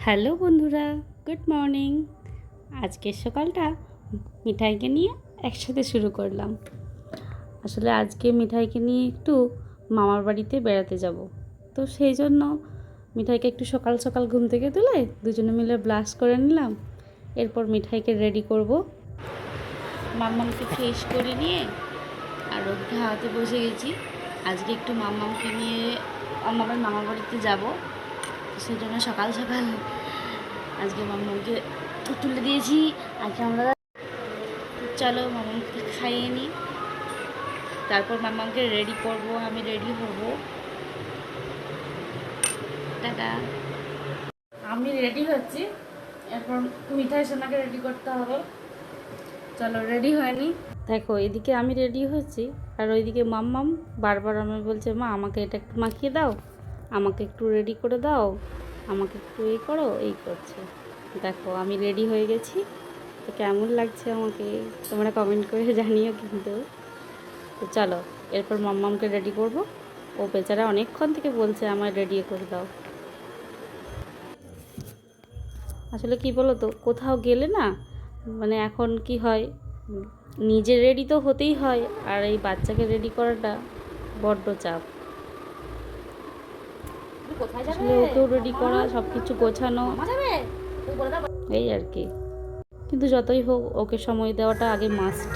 Hello বন্ধুরা, good morning. আজকের সকালটা মিঠাইকে নিয়ে একসাথে শুরু করলাম। আসলে আজকে মিঠাইকে নিয়ে একটু মামার বাড়িতে বেড়াতে যাব, তো সেই জন্য মিঠাইকে একটু সকাল সকাল ঘুম থেকে তুলে দুজনে মিলে ব্রাশ করে নিলাম। এরপর মিঠাইকে রেডি করব। মাম্মামকে ফ্রেশ করে নিয়ে আর ওকে খাওয়াতে বসে গেছি। আজকে একটু মাম্মামকে নিয়ে আমার মামার বাড়িতে যাব, সেই জন্য সকাল সকাল আজকে মাম্মামকে তুলে দিয়েছি। আজকে আমরা চলো মাম্মামকে খাইয়ে নিই, তারপর মাম্মামকে রেডি করব, আমি রেডি হব। টাটা। আমি রেডি হচ্ছি, এরপর মিঠাই সোনাকে রেডি করতে হবে। চলো রেডি হয়নি, দেখো এদিকে আমি রেডি হচ্ছি আর ওইদিকে মাম্মাম বারবার আমায় বলছে, মা আমাকে এটা একটু মাখিয়ে দাও, আমাকে একটু রেডি করে দাও, আমাকে একটু এই করো, এই করছে। দেখো আমি রেডি হয়ে গেছি, তো কেমন লাগছে আমাকে তোমরা কমেন্ট করে জানিও কিন্তু। তো চলো এরপর মাম্মামকে রেডি করব। ও বেচারা অনেকক্ষণ থেকে বলছে আমায় রেডি করে দাও। আসলে কি বলো তো, কোথাও গেলে না মানে এখন কি হয়, নিজে রেডি তো হতেই হয়, আর এই বাচ্চাকে রেডি করাটা বড্ড চাপ। আসলে ওকেও রেডি করা, সব কিছু গোছানো, এই আর কি। কিন্তু যতই হোক ওকে সময় দেওয়াটা আগে মাস্ট।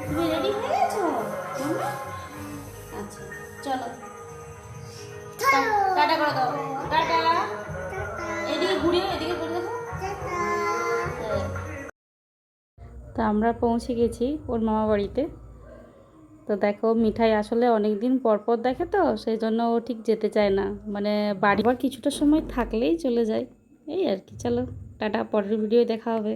তুমি রেডি হয়ে গেছো? আচ্ছা চলো, টাটা করে দাও। টাটা। এদিকে ঘুরিও, এদিকে ঘুরে দেখো। তো আমরা পৌঁছে গেছি ওর মামা বাড়িতে। তো দেখো মিঠাই আসলে অনেক দিন পর পর দেখে, তো সেই জন্য ও ঠিক যেতে চায় না, মানে বাড়ি কিছুটা সময় থাকলেই চলে যায়, এই আর কি। চলো টাটা, পরের ভিডিও দেখা হবে।